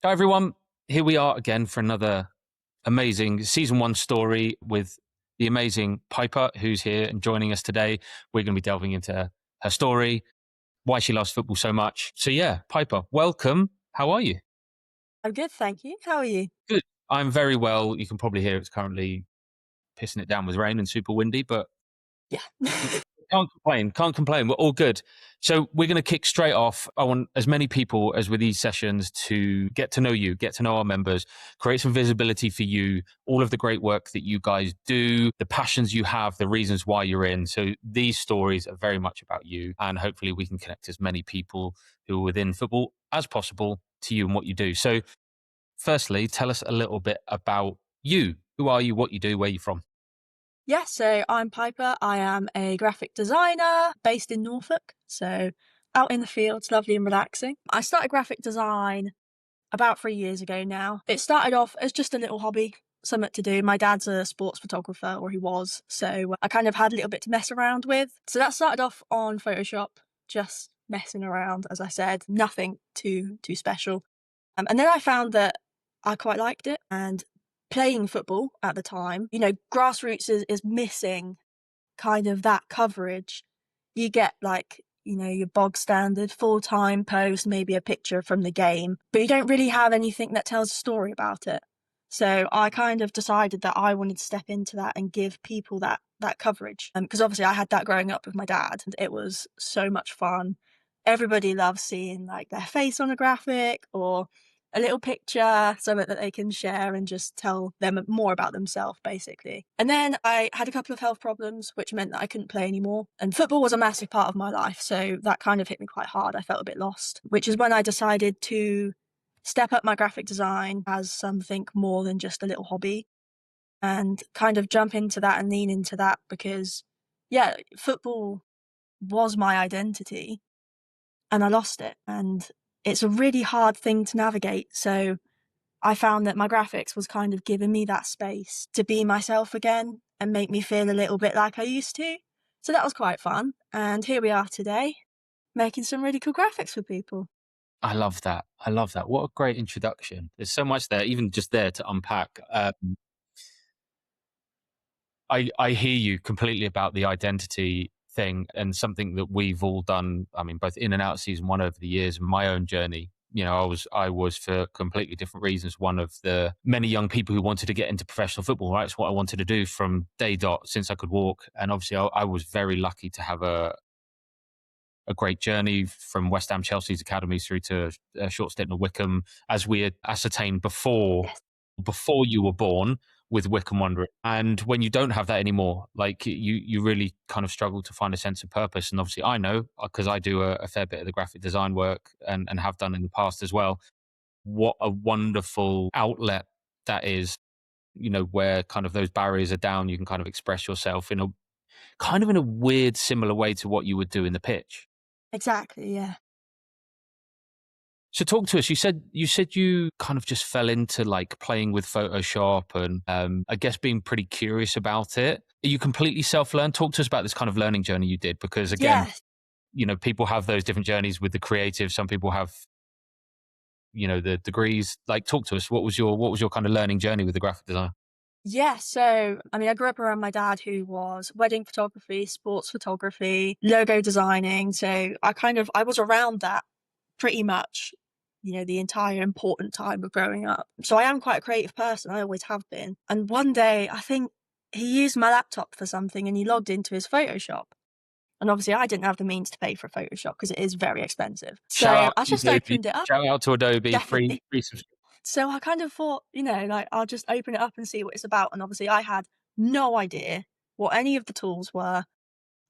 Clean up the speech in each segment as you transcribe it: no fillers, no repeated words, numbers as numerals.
Hi, everyone. Here we are again for another amazing season one story with the amazing Piper, who's here and joining us today. We're going to be delving into her story, why she loves football so much. So, yeah, Piper, welcome. How are you? I'm good, thank you. How are you? Good. I'm very well. You can probably hear it's currently pissing it down with rain and super windy, but Yeah. can't complain. Can't complain. We're all good. So we're going to kick straight off. I want as many people as with these sessions to get to know you, get to know our members, create some visibility for you, all of the great work that you guys do, the passions you have, the reasons why you're in. So these stories are very much about you. And hopefully we can connect as many people who are within football as possible to you and what you do. So firstly, tell us a little bit about you. Who are you, what you do, where you're from? Yeah, so I'm Piper. I am a graphic designer based in Norfolk. So out in the fields, lovely and relaxing. I started graphic design about 3 years ago now. It started off as just a little hobby, something to do. My dad's a sports photographer, or he was. So I kind of had a little bit to mess around with. So that started off on Photoshop, just messing around, as I said, nothing too special. And then I found that I quite liked it, and playing football at the time, grassroots is missing kind of that coverage. You get like, your bog standard full-time post, maybe a picture from the game, but you don't really have anything that tells a story about it. So I kind of decided that I wanted to step into that and give people that coverage. Because obviously I had that growing up with my dad, and it was so much fun. Everybody loves seeing like their face on a graphic or a little picture, something that they can share and just tell them more about themselves, basically. And then I had a couple of health problems, which meant that I couldn't play anymore. And football was a massive part of my life, so that kind of hit me quite hard. I felt a bit lost, which is when I decided to step up my graphic design as something more than just a little hobby and kind of jump into that and lean into that because, yeah, football was my identity and I lost it. And it's a really hard thing to navigate. So I found that my graphics was kind of giving me that space to be myself again and make me feel a little bit like I used to. So that was quite fun. And here we are today, making some really cool graphics for people. I love that. I love that. What a great introduction. There's so much there, even just there to unpack. I hear you completely about the identity thing and something that we've all done. I mean, both in and out of season one over the years, my own journey. I was for completely different reasons one of the many young people who wanted to get into professional football. Right, it's what I wanted to do from day dot since I could walk. And obviously, I was very lucky to have a great journey from West Ham Chelsea's academies through to a short stint at Wickham, as we had ascertained Yes. before you were born with Wickham Wanderers. And when you don't have that anymore, like you really kind of struggle to find a sense of purpose. And obviously, I know because I do a fair bit of the graphic design work and have done in the past as well. What a wonderful outlet that is, where kind of those barriers are down. You can kind of express yourself in a weird, similar way to what you would do in the pitch. Exactly, yeah. So talk to us. You said you kind of just fell into like playing with Photoshop and I guess being pretty curious about it. Are you completely self-learned? Talk to us about this kind of learning journey you did, because again, Yes. people have those different journeys with the creative. Some people have, the degrees. Like, talk to us. What was your kind of learning journey with the graphic design? Yeah, so I mean, I grew up around my dad who was wedding photography, sports photography, logo designing. So I was around that pretty much, the entire important time of growing up. So I am quite a creative person. I always have been. And one day, I think he used my laptop for something and he logged into his Photoshop. And obviously, I didn't have the means to pay for Photoshop because it is very expensive. Shout So out I to just Adobe. opened it up, Shout out to Adobe. Free, definitely. free subscription. So I kind of thought, like I'll just open it up and see what it's about. And obviously, I had no idea what any of the tools were.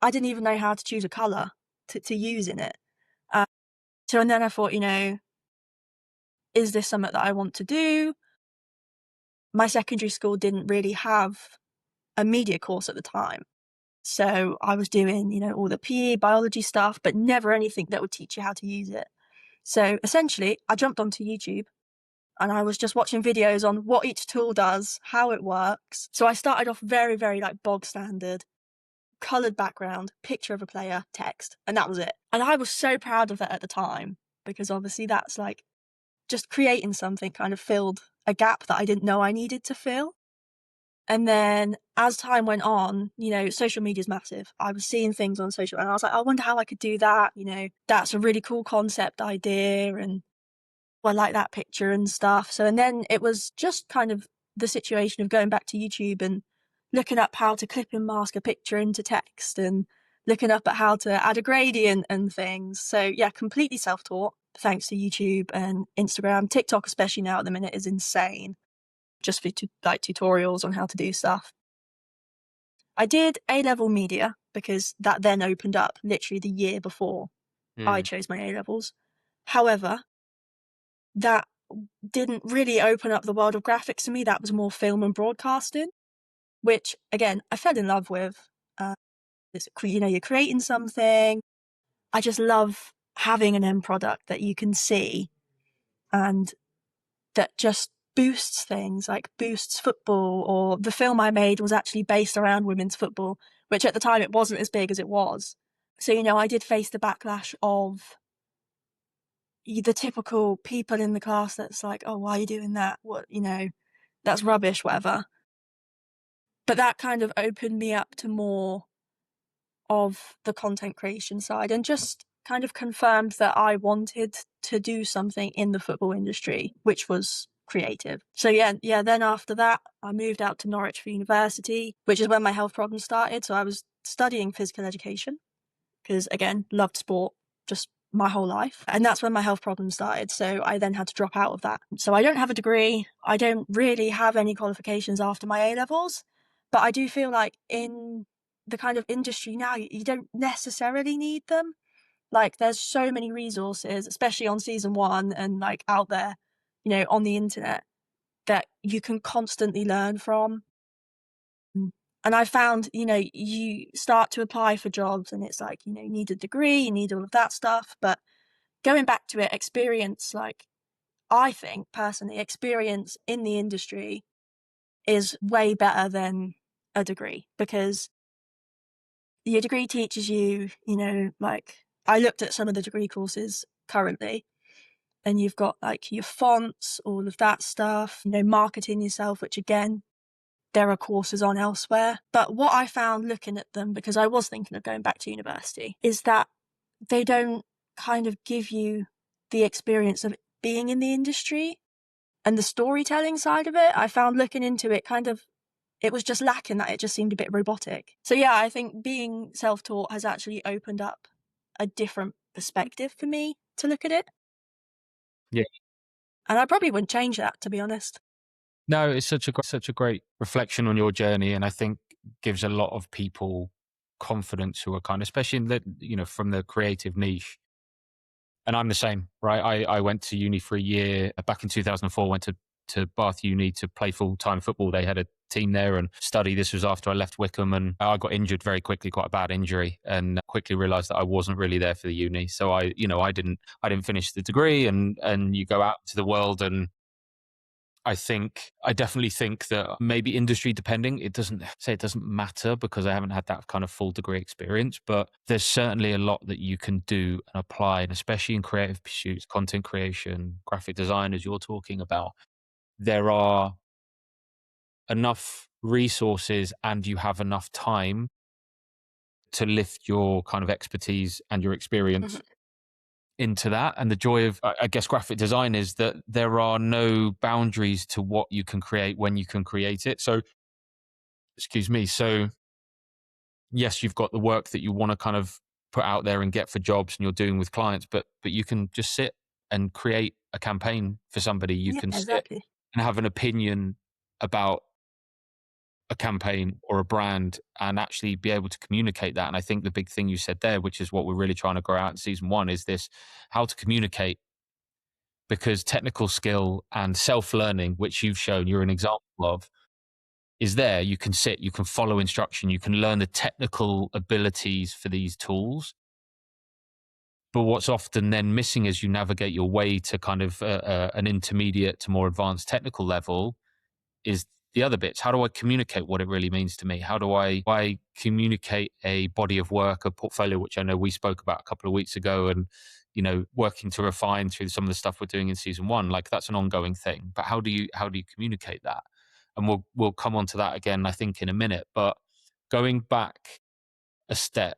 I didn't even know how to choose a color to use in it. Uh, and then I thought, is this something that I want to do? My secondary school didn't really have a media course at the time. So I was doing, all the PE, biology stuff, but never anything that would teach you how to use it. So essentially, I jumped onto YouTube and I was just watching videos on what each tool does, how it works. So I started off very, very like bog standard, coloured background, picture of a player, text, and that was it. And I was so proud of that at the time because obviously that's like just creating something kind of filled a gap that I didn't know I needed to fill. And then as time went on, social media is massive. I was seeing things on social and I was like, I wonder how I could do that. That's a really cool concept idea. And I like that picture and stuff. So, and then it was just kind of the situation of going back to YouTube and looking up how to clip and mask a picture into text and looking up at how to add a gradient and things. So yeah, completely self-taught thanks to YouTube and Instagram. TikTok, especially now at the minute, is insane just for like tutorials on how to do stuff. I did A-level media because that then opened up literally the year before I chose my A-levels. However, that didn't really open up the world of graphics to me. That was more film and broadcasting, which again, I fell in love with. You're creating something. I just love having an end product that you can see and that just boosts things, like boosts football. Or the film I made was actually based around women's football, which at the time it wasn't as big as it was. So, I did face the backlash of the typical people in the class that's like, oh, why are you doing that? What, that's rubbish, whatever. But that kind of opened me up to more of the content creation side and just kind of confirmed that I wanted to do something in the football industry, which was creative. So yeah, then after that, I moved out to Norwich for university, which is when my health problems started. So I was studying physical education because, again, loved sport just my whole life. And that's when my health problems started. So I then had to drop out of that. So I don't have a degree. I don't really have any qualifications after my A-levels. But I do feel like in the kind of industry now, you don't necessarily need them. Like, there's so many resources, especially on season one and like out there, on the internet, that you can constantly learn from. And I found, you start to apply for jobs and it's like, you need a degree, you need all of that stuff. But going back to it, experience, like, I think personally, experience in the industry is way better than a degree, because your degree teaches you, like, I looked at some of the degree courses currently, and you've got like your fonts, all of that stuff, marketing yourself, which again, there are courses on elsewhere. But what I found looking at them, because I was thinking of going back to university, is that they don't kind of give you the experience of being in the industry and the storytelling side of it. I found looking into it it was just lacking that. It just seemed a bit robotic. So yeah, I think being self-taught has actually opened up a different perspective for me to look at it. Yeah. And I probably wouldn't change that, to be honest. No, it's such a great reflection on your journey, and I think gives a lot of people confidence who are kind of, especially in the, from the creative niche. And I'm the same, right? I went to uni for a year back in 2004. Went to Bath Uni to play full time football. They had a team there and study. This was after I left Wickham, and I got injured very quickly, quite a bad injury, and quickly realised that I wasn't really there for the uni. So I didn't finish the degree, and you go out to the world. And I definitely think that maybe industry depending, it doesn't matter because I haven't had that kind of full degree experience, but there's certainly a lot that you can do and apply, and especially in creative pursuits, content creation, graphic design, as you're talking about. There are enough resources and you have enough time to lift your kind of expertise and your experience into that. And the joy of, I guess, graphic design is that there are no boundaries to what you can create when you can create it. So, excuse me. So, yes, you've got the work that you want to kind of put out there and get for jobs and you're doing with clients, but you can just sit and create a campaign for somebody. You Yeah, can sit exactly. and have an opinion about a campaign or a brand and actually be able to communicate that. And I think the big thing you said there, which is what we're really trying to grow out in season one, is this: how to communicate, because technical skill and self-learning, which you've shown you're an example of, is there. You can sit, you can follow instruction, you can learn the technical abilities for these tools. But what's often then missing as you navigate your way to kind of an intermediate to more advanced technical level is the other bits. How do I communicate what it really means to me? How do I communicate a body of work, a portfolio, which I know we spoke about a couple of weeks ago, and working to refine through some of the stuff we're doing in season one. Like that's an ongoing thing. But how do you communicate that? And we'll come on to that again, I think, in a minute. But going back a step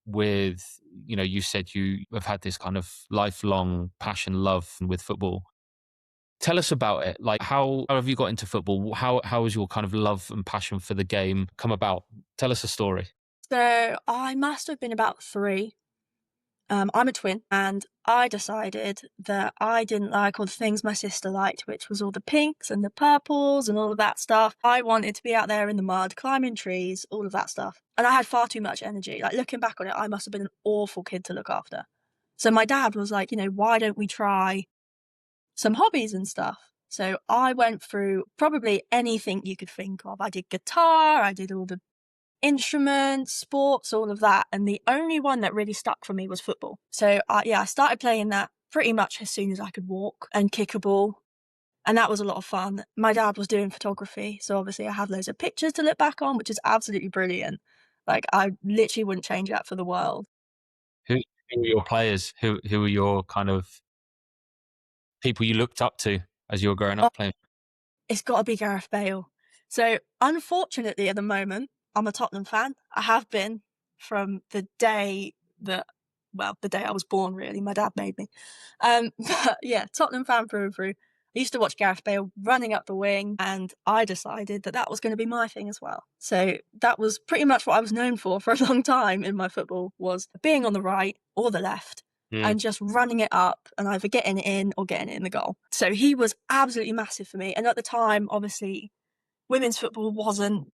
with, you said you have had this kind of lifelong passion, love with football. Tell us about it. Like, how have you got into football? How has your kind of love and passion for the game come about? Tell us a story. So I must have been about 3. I'm a twin, and I decided that I didn't like all the things my sister liked, which was all the pinks and the purples and all of that stuff. I wanted to be out there in the mud, climbing trees, all of that stuff. And I had far too much energy. Like, looking back on it, I must have been an awful kid to look after. So my dad was like, why don't we try some hobbies and stuff? So I went through probably anything you could think of. I did guitar, I did all the instruments, sports, all of that. And the only one that really stuck for me was football. So I started playing that pretty much as soon as I could walk and kick a ball. And that was a lot of fun. My dad was doing photography, so obviously I have loads of pictures to look back on, which is absolutely brilliant. Like, I literally wouldn't change that for the world. Who were your players? Who were your kind of people you looked up to as you were growing up playing? It's got to be Gareth Bale. So, unfortunately, at the moment, I'm a Tottenham fan. I have been from the day the day I was born, really. My dad made me. But yeah, Tottenham fan through and through. I used to watch Gareth Bale running up the wing, and I decided that was going to be my thing as well. So that was pretty much what I was known for a long time in my football, was being on the right or the left and just running it up and either getting it in or getting it in the goal. So he was absolutely massive for me. And at the time, obviously, women's football wasn't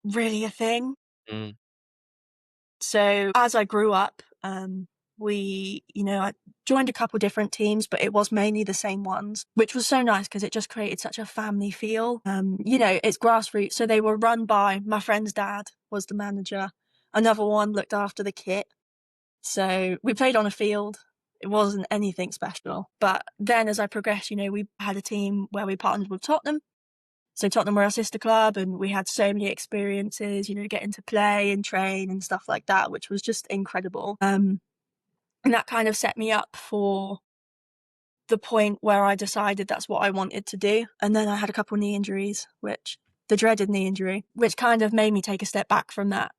really a thing. Mm. So as I grew up, I joined a couple different teams, but it was mainly the same ones, which was so nice because it just created such a family feel. It's grassroots. So they were run by my friend's dad was the manager. Another one looked after the kit. So we played on a field. It wasn't anything special. But then as I progressed, we had a team where we partnered with Tottenham. So Tottenham were our sister club, and we had so many experiences, getting to play and train and stuff like that, which was just incredible. And that kind of set me up for the point where I decided that's what I wanted to do. And then I had a couple knee injuries, the dreaded knee injury, which kind of made me take a step back from that,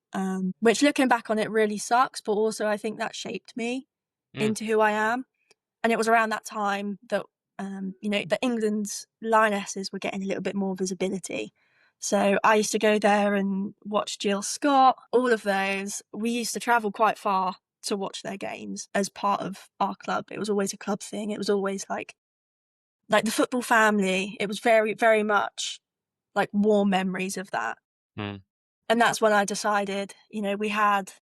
which looking back on it really sucks, but also I think that shaped me into who I am. And it was around that time that, the England's Lionesses were getting a little bit more visibility. So I used to go there and watch Jill Scott, all of those. We used to travel quite far to watch their games as part of our club. It was always a club thing. It was always like the football family. It was very, very much like warm memories of that. Mm. And that's when I decided, we had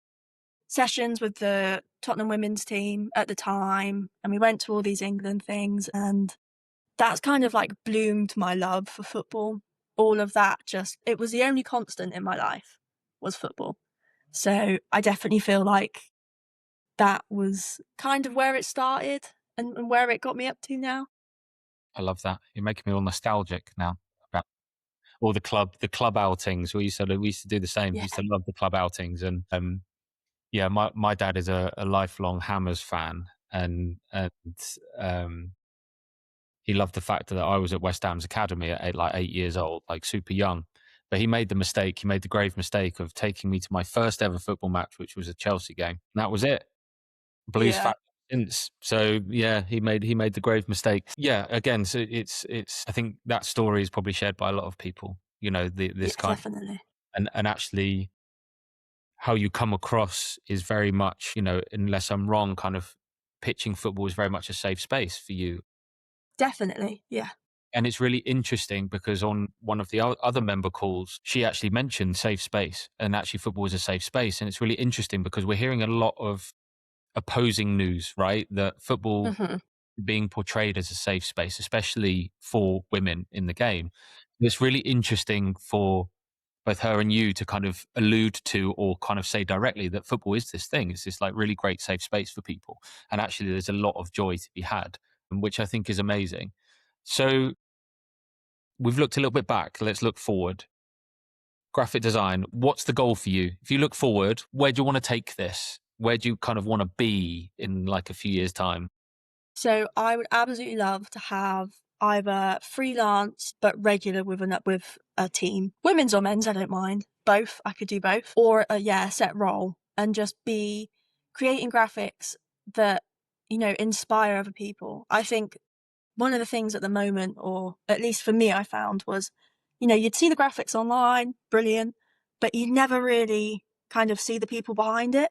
sessions with the Tottenham women's team at the time, and we went to all these England things, and that's kind of like bloomed my love for football. All of that, it was the only constant in my life was football. So I definitely feel like that was kind of where it started and where it got me up to now. I love that. You're making me all nostalgic now about all the club outings. We used to do the same. Yeah. We used to love the club outings, and yeah, my dad is a lifelong Hammers fan, and he loved the fact that I was at West Ham's academy at 8 years old, like super young. But he made the grave mistake of taking me to my first ever football match, which was a Chelsea game. And that was it. Blues Yeah. fan since. So yeah, he made the grave mistake. Yeah, again, so it's I think that story is probably shared by a lot of people. This kind Definitely. and actually how you come across is very much, unless I'm wrong, kind of pitching football is very much a safe space for you. Definitely. Yeah. And it's really interesting because on one of the other member calls, she actually mentioned safe space, and actually football is a safe space. And it's really interesting because we're hearing a lot of opposing news, right? That football Mm-hmm. being portrayed as a safe space, especially for women in the game. It's really interesting for both her and you to kind of allude to or kind of say directly that football is this thing. It's this like really great safe space for people. And actually there's a lot of joy to be had, which I think is amazing. So we've looked a little bit back. Let's look forward. Graphic design, what's the goal for you? If you look forward, where do you want to take this? Where do you kind of want to be in like a few years' time? So I would absolutely love to have either freelance but regular with a team, women's or men's, I don't mind. Both, I could do both, or a set role, and just be creating graphics that inspire other people. I think one of the things at the moment, or at least for me, I found was, you'd see the graphics online, brilliant, but you'd never really kind of see the people behind it,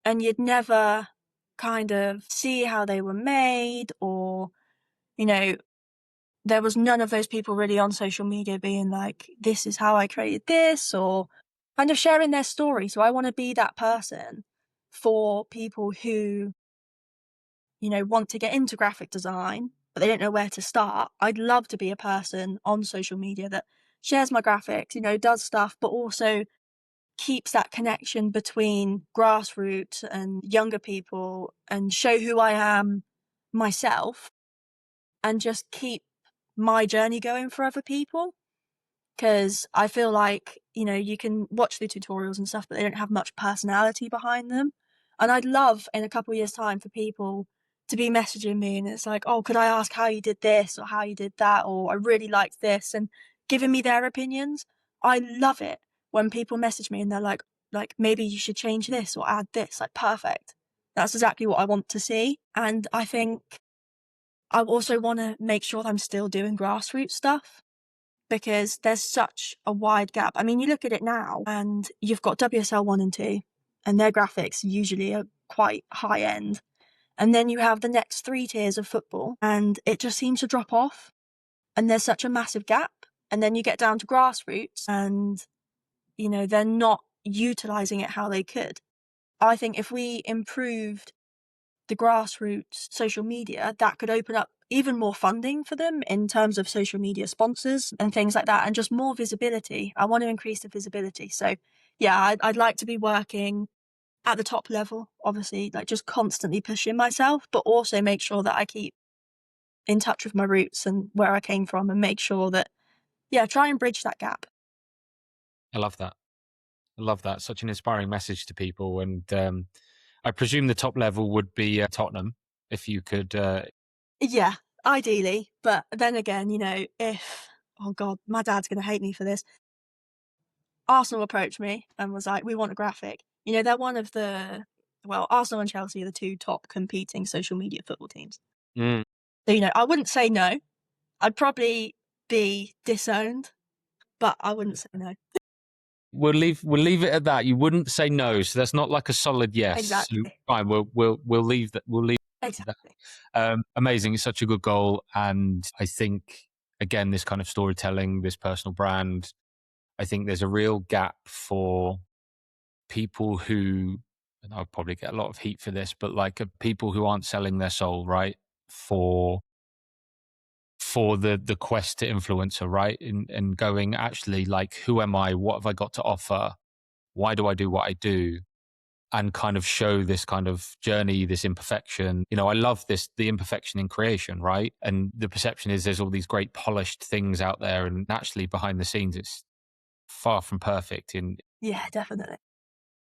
and you'd never kind of see how they were made, or you know there was none of those people really on social media being like, this is how I created this, or kind of sharing their story. So I want to be that person for people who want to get into graphic design but they don't know where to start. I'd love to be a person on social media that shares my graphics, does stuff, but also keeps that connection between grassroots and younger people, and show who I am myself, and just keep my journey going for other people. Because I feel like, you can watch the tutorials and stuff, but they don't have much personality behind them. And I'd love in a couple of years' time for people to be messaging me and it's like, oh, could I ask how you did this or how you did that? Or I really liked this, and giving me their opinions. I love it when people message me and they're like, maybe you should change this or add this. Like, perfect. That's exactly what I want to see. And I think I also want to make sure that I'm still doing grassroots stuff, because there's such a wide gap. I mean, you look at it now and you've got WSL 1 and 2, and their graphics usually are quite high end. And then you have the next 3 tiers of football, and it just seems to drop off. And there's such a massive gap. And then you get down to grassroots and, they're not utilizing it how they could. I think if we improved the grassroots social media, that could open up even more funding for them in terms of social media sponsors and things like that, and just more visibility. I want to increase the visibility. So yeah, I'd like to be working at the top level, obviously, like just constantly pushing myself, but also make sure that I keep in touch with my roots and where I came from, and make sure that, yeah, try and bridge that gap. I love that. I love that. Such an inspiring message to people. And I presume the top level would be Tottenham, if you could. Yeah, ideally. But then again, if, oh God, my dad's going to hate me for this. Arsenal approached me and was like, we want a graphic. They're one of Arsenal and Chelsea are the two top competing social media football teams. Mm. So, I wouldn't say no. I'd probably be disowned, but I wouldn't say no. We'll leave it at that. You wouldn't say no, so that's not like a solid yes. So Exactly. fine, we'll leave that. We'll leave that. Exactly. Amazing. It's such a good goal, and I think again, this kind of storytelling, this personal brand. I think there's a real gap for people who, and I'll probably get a lot of heat for this, but like people who aren't selling their soul, right? For the quest to influencer, right? And going, actually, like, who am I? What have I got to offer? Why do I do what I do? And kind of show this kind of journey, this imperfection. I love the imperfection in creation, right? And the perception is there's all these great polished things out there, and actually behind the scenes, it's far from perfect in Yeah, definitely.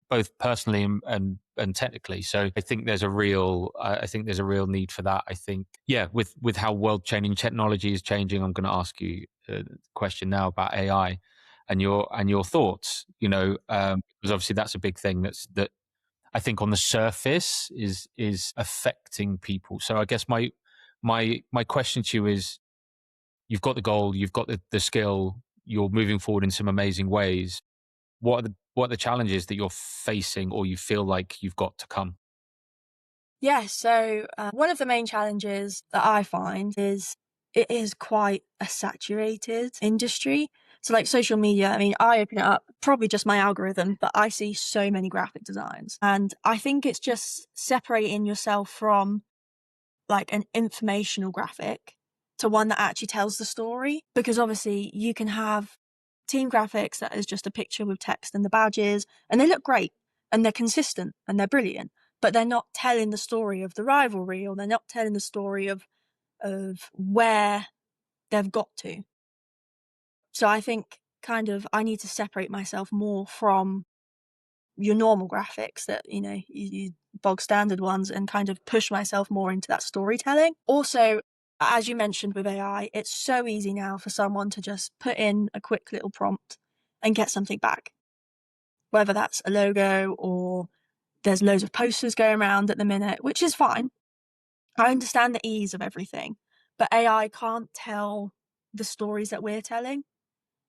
both personally and technically. So I think there's a real need for that. I think, yeah, with how world changing technology is changing, I'm going to ask you a question now about AI and your thoughts. Because obviously that's a big thing that I think on the surface is affecting people. So I guess my question to you is: you've got the goal, you've got the skill, you're moving forward in some amazing ways. What are the challenges that you're facing, or you feel like you've got to come? Yeah, so one of the main challenges that I find is it is quite a saturated industry. So, like social media, I mean, I open it up, probably just my algorithm, but I see so many graphic designs. And I think it's just separating yourself from like an informational graphic to one that actually tells the story. Because obviously, you can have team graphics that is just a picture with text and the badges, and they look great and they're consistent and they're brilliant, but they're not telling the story of the rivalry, or they're not telling the story of where they've got to. So I think kind of I need to separate myself more from your normal graphics that, you bog standard ones, and kind of push myself more into that storytelling. Also, as you mentioned with AI, it's so easy now for someone to just put in a quick little prompt and get something back, whether that's a logo or there's loads of posters going around at the minute, which is fine. I understand the ease of everything, but AI can't tell the stories that we're telling.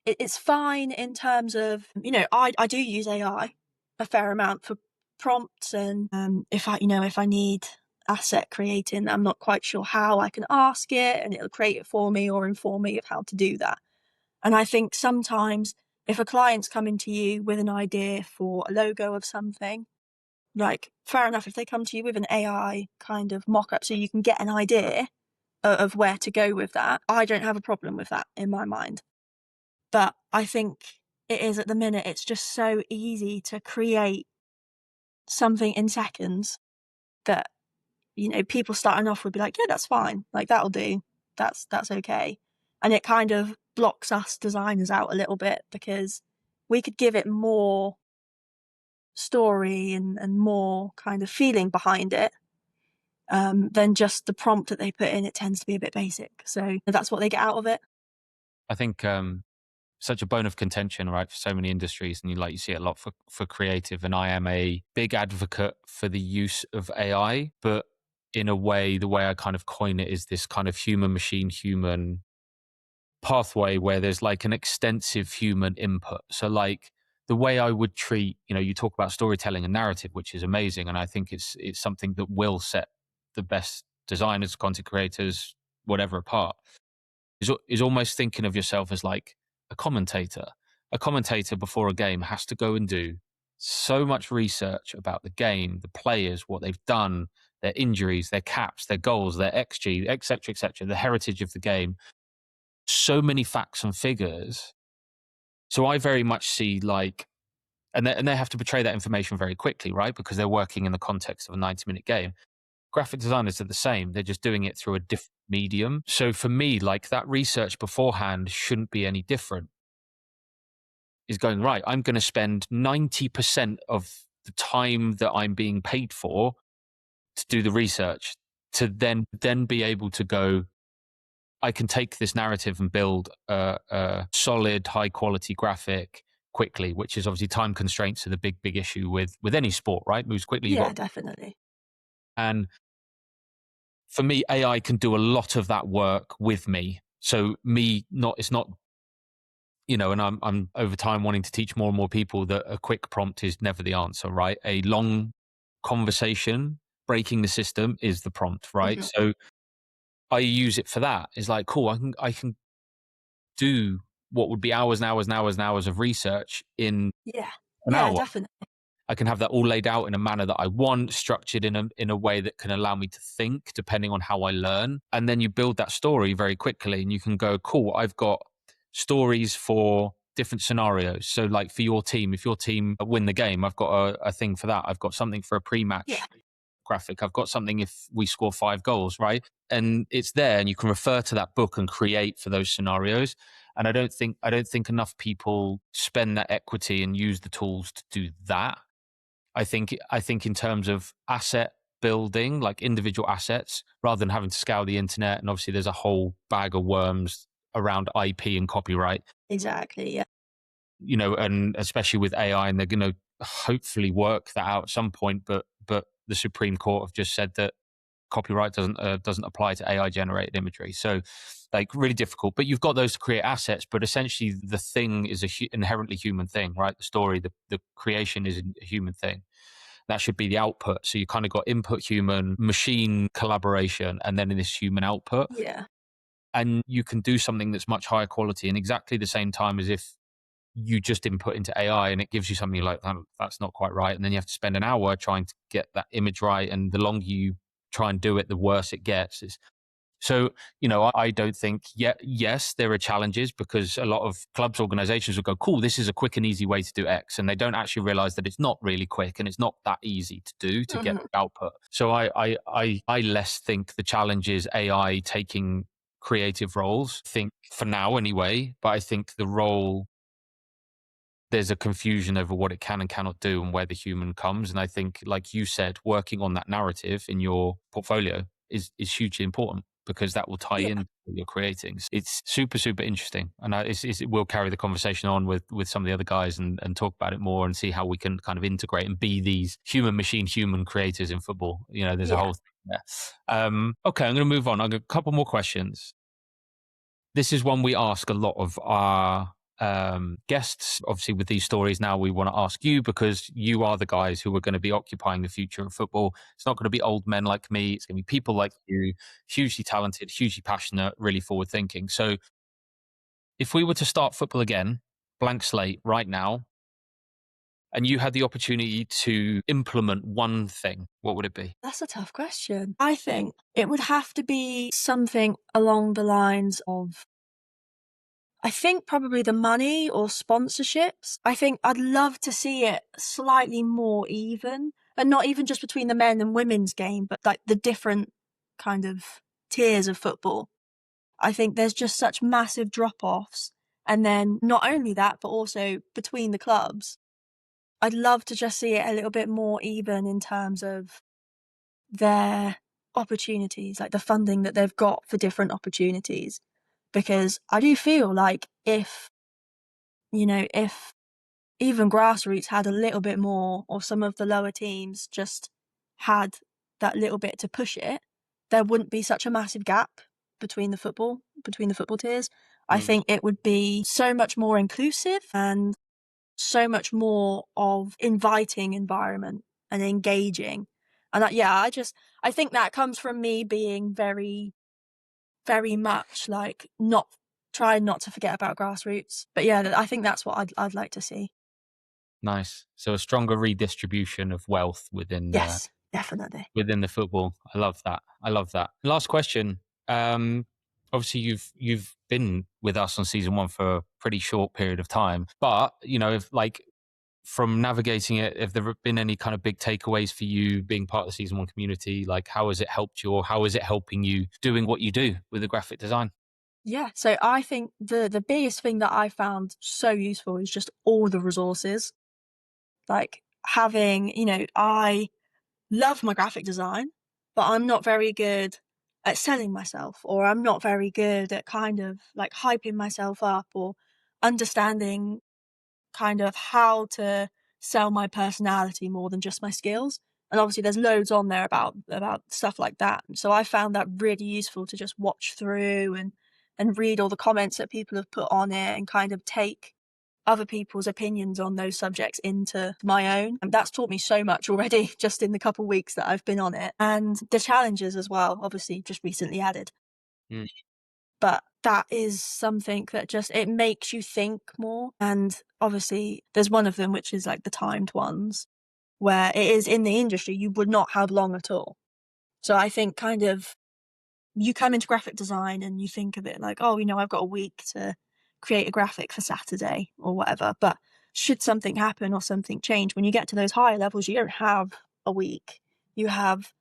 It's fine in terms of, I do use AI a fair amount for prompts, and if I need asset creating, I'm not quite sure how, I can ask it and it'll create it for me or inform me of how to do that. And I think sometimes if a client's coming to you with an idea for a logo of something, like, fair enough, if they come to you with an AI kind of mock-up so you can get an idea of where to go with that, I don't have a problem with that in my mind. But I think it is at the minute, it's just so easy to create something in seconds that, people starting off would be like, yeah, that's fine. Like, that'll do. That's okay. And it kind of blocks us designers out a little bit, because we could give it more story and more kind of feeling behind it, than just the prompt that they put in. It tends to be a bit basic. So that's what they get out of it. I think such a bone of contention, right, for so many industries, and you see it a lot for creative. And I am a big advocate for the use of AI, but in a way, the way I kind of coin it is this kind of human machine human pathway where there's like an extensive human input. So like the way I would treat, you talk about storytelling and narrative, which is amazing, and I think it's something that will set the best designers, content creators, whatever apart. Is almost thinking of yourself as like a commentator. A commentator before a game has to go and do so much research about the game, the players, what they've done, their injuries, their caps, their goals, their XG, etc., the heritage of the game. So many facts and figures. So I very much see like, and they have to portray that information very quickly, right? Because they're working in the context of a 90-minute game. Graphic designers are the same. They're just doing it through a different medium. So for me, like that research beforehand shouldn't be any different. Is going, right, I'm going to spend 90% of the time that I'm being paid for to do the research, to then be able to go, I can take this narrative and build a solid, high quality graphic quickly, which is obviously time constraints are the big issue with any sport, right? Moves quickly. You Yeah, got, definitely. and for me, AI can do a lot of that work with me. So it's not, and I'm over time wanting to teach more and more people that a quick prompt is never the answer, right? A long conversation breaking the system is the prompt, right? Mhm. So I use it for that. It's like, cool, I can do what would be hours and hours and hours and hours of research in Yeah. an Yeah, hour. definitely. I can have that all laid out in a manner that I want, structured in a way that can allow me to think depending on how I learn. And then you build that story very quickly and you can go, cool, I've got stories for different scenarios. So like for your team, if your team win the game, I've got a thing for that. I've got something for a Yeah. pre-match graphic. I've got something if we score 5 goals, right? And it's there and you can refer to that book and create for those scenarios. And I don't think enough people spend that equity and use the tools to do that. I think in terms of asset building, like individual assets, rather than having to scour the internet, and obviously there's a whole bag of worms around IP and copyright, Exactly. Yeah. and especially with AI, and they're going to hopefully work that out at some point. But the Supreme Court have just said that copyright doesn't apply to AI generated imagery. So like really difficult. But you've got those to create assets. But essentially, the thing is a inherently human thing, right? The story, the creation is a human thing. That should be the output. So you kind of got input human, machine collaboration, and then in this human output. Yeah. And you can do something that's much higher quality in exactly the same time as if you just input into AI and it gives you something like that's not quite right. And then you have to spend an hour trying to get that image right. And the longer you try and do it, the worse it gets. So, I don't think yet. Yes, there are challenges because a lot of clubs, organizations will go, cool, this is a quick and easy way to do X. And they don't actually realize that it's not really quick and it's not that easy to do to get Mhm. output. So I less think the challenge is AI taking creative roles, I think for now anyway, but I think the role there's a confusion over what it can and cannot do and where the human comes. And I think, like you said, working on that narrative in your portfolio is hugely important, because that will tie Yeah. in what you're creating. It's super, super interesting. And it will carry the conversation on with some of the other guys, and talk about it more and see how we can kind of integrate and be these human machine, human creators in football. There's a Yeah. whole thing there. Okay, I'm going to move on. I've got a couple more questions. This is one we ask a lot of our guests. Obviously, with these stories now, we want to ask you, because you are the guys who are going to be occupying the future of football. It's not going to be old men like me. It's going to be people like you, hugely talented, hugely passionate, really forward thinking. So if we were to start football again, blank slate right now, and you had the opportunity to implement one thing, what would it be? That's a tough question. I think it would have to be something along the lines of, I think probably the money or sponsorships. I think I'd love to see it slightly more even, and not even just between the men and women's game, but like the different kind of tiers of football. I think there's just such massive drop offs. And then not only that, but also between the clubs. I'd love to just see it a little bit more even in terms of their opportunities, like the funding that they've got for different opportunities. Because I do feel like if even grassroots had a little bit more, or some of the lower teams just had that little bit to push it, there wouldn't be such a massive gap between the football tiers. I Mm, think it would be so much more inclusive and so much more of inviting environment and engaging. And I think that comes from me being very, very much like not trying not to forget about grassroots. But yeah, I think that's what I'd like to see. nice. So a stronger redistribution of wealth Yes, definitely. within the football. I love that. I love that. Last question. Obviously, you've been with us on season one for a pretty short period of time, but if like from navigating it, have there been any kind of big takeaways for you being part of the season one community? Like, how has it helped you, or how is it helping you doing what you do with the graphic design? Yeah, so I think the biggest thing that I found so useful is just all the resources. Like having, I love my graphic design, but I'm not very good at selling myself, or I'm not very good at kind of like hyping myself up, or understanding kind of how to sell my personality more than just my skills. And obviously there's loads on there about stuff like that. So I found that really useful to just watch through and read all the comments that people have put on it, and kind of take other people's opinions on those subjects into my own. And that's taught me so much already just in the couple of weeks that I've been on it. And the challenges as well, obviously just recently added. Mm, But that is something that just, it makes you think more. And obviously there's one of them, which is like the timed ones, where it is in the industry, you would not have long at all. So I think kind of you come into graphic design and you think of it like, oh, I've got a week to create a graphic for Saturday or whatever. But should something happen or something change, when you get to those higher levels, you don't have a week. You have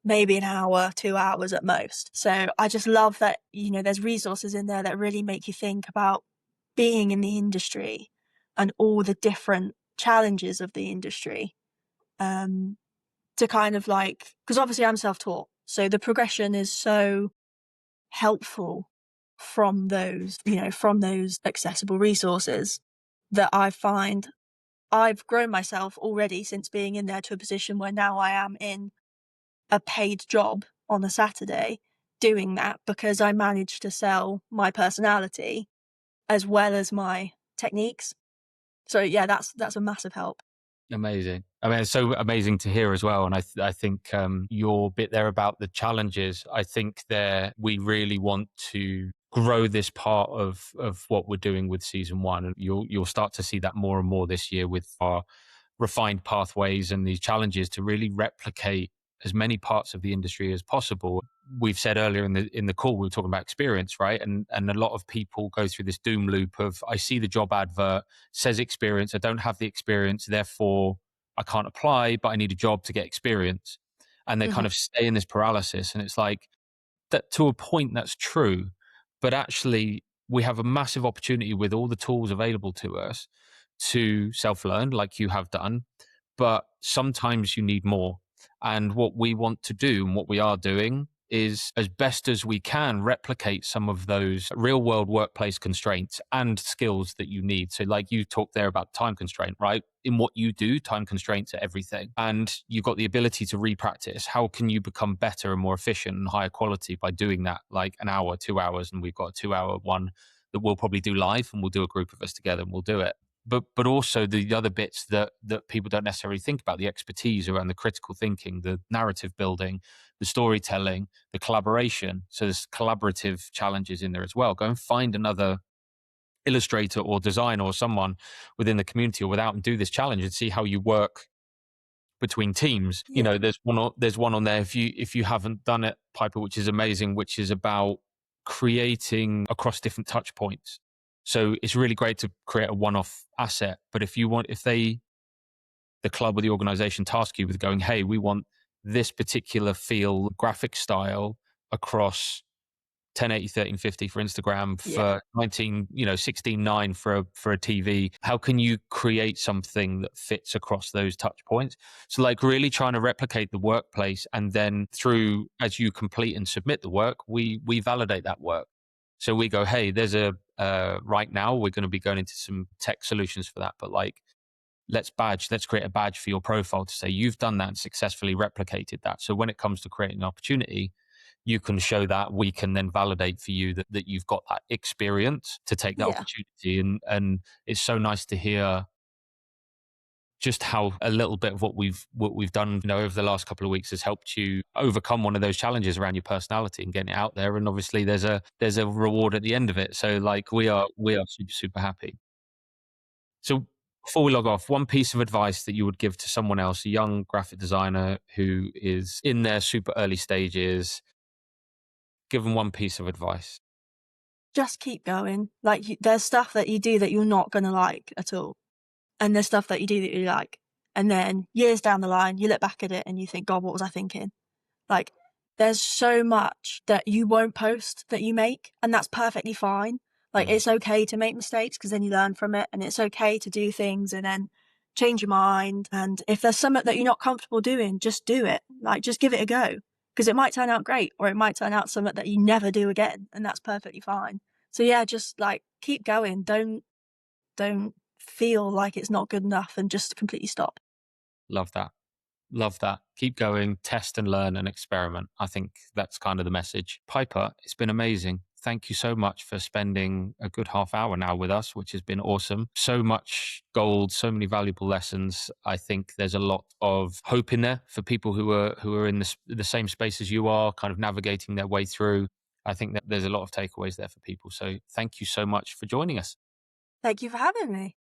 maybe an hour, 2 hours at most. So I just love that, there's resources in there that really make you think about being in the industry and all the different challenges of the industry. To kind of like, because obviously I'm self-taught, so the progression is so helpful from those accessible resources, that I find I've grown myself already since being in there to a position where now I am in a paid job on a Saturday doing that, because I managed to sell my personality as well as my techniques. So yeah, that's a massive help. amazing. I mean, it's so amazing to hear as well. And I think your bit there about the challenges, I think there we really want to grow this part of what we're doing with season one. And you'll start to see that more and more this year with our refined pathways and these challenges to really replicate as many parts of the industry as possible. We've said earlier in the call, we were talking about experience, right? And a lot of people go through this doom loop of, I see the job advert, says experience, I don't have the experience, therefore I can't apply, but I need a job to get experience. And they kind Mhm. of stay in this paralysis. And it's like, that to a point that's true, but actually we have a massive opportunity with all the tools available to us to self-learn like you have done, but sometimes you need more. And what we want to do and what we are doing is, as best as we can, replicate some of those real world workplace constraints and skills that you need. So, like you talked there about time constraint, right? In what you do, time constraints are everything. And you've got the ability to repractice. How can you become better and more efficient and higher quality by doing that? Like an hour, 2 hours, and we've got a 2 hour one that we'll probably do live, and we'll do a group of us together and we'll do it. But also the other bits that people don't necessarily think about, the expertise around the critical thinking, the narrative building, the storytelling, the collaboration. So there's collaborative challenges in there as well. Go and find another illustrator or designer or someone within the community or without, and do this challenge and see how you work between teams. You Yeah. know, there's one on there, if you haven't done it, Piper, which is amazing, which is about creating across different touch points. So it's really great to create a one-off asset, but if the club or the organization task you with going, hey, we want this particular feel graphic style across 1080 1350 for Instagram, Yeah. for 19, 16:9 for a TV. How can you create something that fits across those touch points? So like really trying to replicate the workplace, and then through, as you complete and submit the work, we validate that work. So we go, hey, there's a right now we're going to be going into some tech solutions for that, but like let's create a badge for your profile to say you've done that and successfully replicated that. So when it comes to creating an opportunity, you can show that. We can then validate for you that you've got that experience to take that Yeah. opportunity. And it's so nice to hear just how a little bit of what we've done, over the last couple of weeks has helped you overcome one of those challenges around your personality and getting it out there. And obviously there's a reward at the end of it. So like we are super, super happy. So before we log off, one piece of advice that you would give to someone else, a young graphic designer who is in their super early stages, give them one piece of advice. Just keep going. Like, there's stuff that you do that you're not going to like at all. And there's stuff that you do that you like. And then years down the line, you look back at it and you think, God, what was I thinking? Like, there's so much that you won't post that you make, and that's perfectly fine. Like, Mm. it's okay to make mistakes because then you learn from it, and it's okay to do things and then change your mind. And if there's something that you're not comfortable doing, just do it. Like, just give it a go, because it might turn out great, or it might turn out something that you never do again, and that's perfectly fine. So yeah, just like keep going. Don't feel like it's not good enough and just completely stop. Love that. Love that. Keep going, test and learn and experiment. I think that's kind of the message. Piper, it's been amazing. Thank you so much for spending a good half hour now with us, which has been awesome. So much gold, so many valuable lessons. I think there's a lot of hope in there for people who are in the same space as you are, kind of navigating their way through. I think that there's a lot of takeaways there for people. So thank you so much for joining us. Thank you for having me.